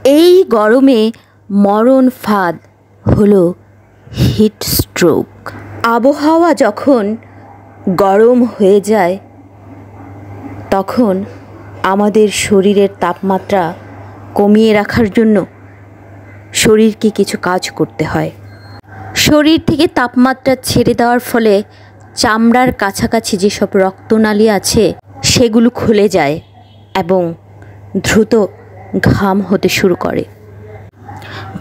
এই গরমে মরণ ফাঁদ হলো হিট স্ট্রোক। আবহাওয়া যখন গরম হয়ে যায় তখন আমাদের শরীরের তাপমাত্রা কমিয়ে রাখার জন্য শরীরকে কিছু কাজ করতে হয়। শরীর থেকে তাপমাত্রা ছেড়ে দেওয়ার ফলে চামড়ার কাছাকাছি যেসব রক্তনালী আছে সেগুলো খুলে যায় এবং দ্রুত ঘাম হতে শুরু করে।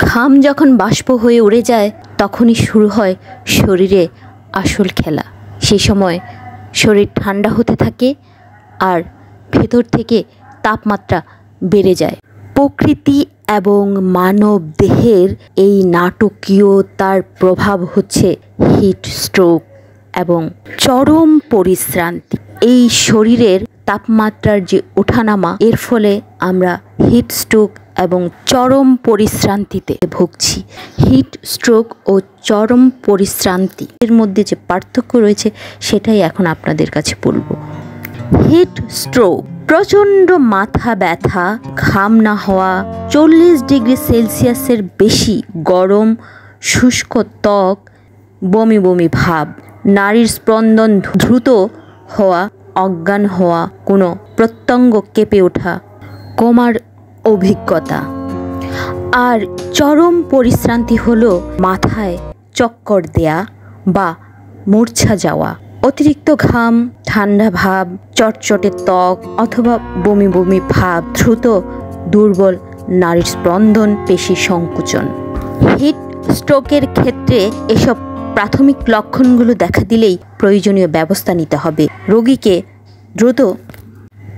ঘাম যখন বাষ্প হয়ে উড়ে যায় তখনই শুরু হয় শরীরে আসল খেলা। সেই সময় শরীর ঠান্ডা হতে থাকে আর ভেতর থেকে তাপমাত্রা বেড়ে যায়। প্রকৃতি এবং মানব দেহের এই নাটকীয়তার প্রভাব হচ্ছে হিট স্ট্রোক এবং চরম পরিশ্রান্তি। এই শরীরের তাপমাত্রার যে ওঠানামা, এর ফলে আমরা হিট স্ট্রোক এবং চরম পরিশ্রান্তিতে ভুগছি। হিট স্ট্রোক ও চরম পরিশ্রান্তি এর মধ্যে যে পার্থক্য রয়েছে সেটাই এখন আপনাদের কাছে বলবো। হিট স্ট্রোক প্রচণ্ড মাথা ব্যথা, ঘাম না হওয়া, 40 ডিগ্রি সেলসিয়াসের বেশি গরম, শুষ্ক ত্বক, বমি বমি ভাব, নাড়ির স্পন্দন দ্রুত হওয়া, অজ্ঞান হওয়া, কোনো প্রত্যঙ্গ কেঁপে ওঠা, কোমার অভিজ্ঞতা। আর চরম পরিশ্রান্তি হলো মাথায় চক্কর দেয়া বা মূর্ছা যাওয়া, অতিরিক্ত ঘাম, ঠান্ডা ভাব, চটচটে ত্বক অথবা বমি বমি ভাব, দ্রুত দুর্বল নাড়ির স্পন্দন, পেশি সংকুচন। হিট স্ট্রোকের ক্ষেত্রে এসব প্রাথমিক লক্ষণগুলো দেখা দিলেই প্রয়োজনীয় ব্যবস্থা নিতে হবে। রোগীকে দ্রুত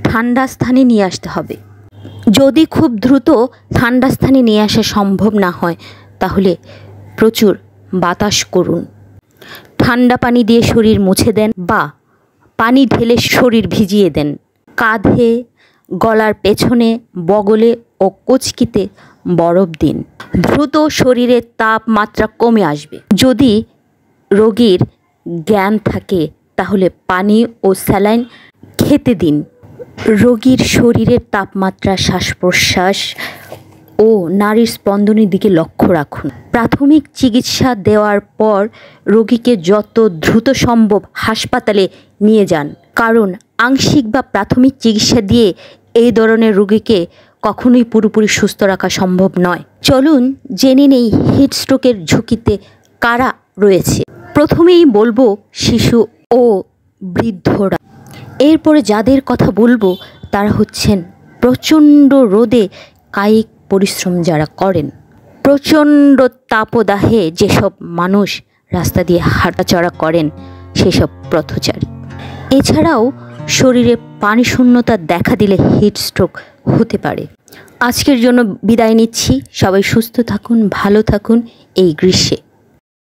ঠান্ডা স্থানে নিয়ে আসতে হবে। যদি খুব দ্রুত ঠান্ডা স্থানে নিয়ে আসা সম্ভব না হয় তাহলে প্রচুর বাতাস করুন। ঠান্ডা পানি দিয়ে শরীর মুছে দেন বা পানি ঢেলে শরীর ভিজিয়ে দেন। কাঁধে, গলার পেছনে, বগলে ও কচকিতে বরফ দিন। দ্রুত শরীরের তাপমাত্রা কমে আসবে। যদি রোগীর জ্ঞান থাকে তাহলে পানি ও স্যালাইন খেতে দিন। রোগীর শরীরের তাপমাত্রা, শ্বাস প্রশ্বাস ও নাড়ির স্পন্দনের দিকে লক্ষ্য রাখুন। প্রাথমিক চিকিৎসা দেওয়ার পর রোগীকে যত দ্রুত সম্ভব হাসপাতালে নিয়ে যান, কারণ আংশিক বা প্রাথমিক চিকিৎসা দিয়ে এই ধরনের রোগীকে কখনোই পুরোপুরি সুস্থ রাখা সম্ভব নয়। চলুন জেনে নেই হিট স্ট্রোকের ঝুঁকিতে কারা রয়েছে। প্রথমেই বলবো শিশু ও বৃদ্ধরা। এরপরে যাদের কথা বলবো তারা হচ্ছেন প্রচণ্ড রোদে কায়িক পরিশ্রম যারা করেন, প্রচণ্ড তাপদাহে যেসব মানুষ রাস্তা দিয়ে হাঁটাচলা করেন সেসব পথচারী। এছাড়াও শরীরে পানি শূন্যতা দেখা দিলে হিট স্ট্রোক হতে পারে। আজকের জন্য বিদায় নিচ্ছি। সবাই সুস্থ থাকুন, ভালো থাকুন এই গ্রীষ্মে।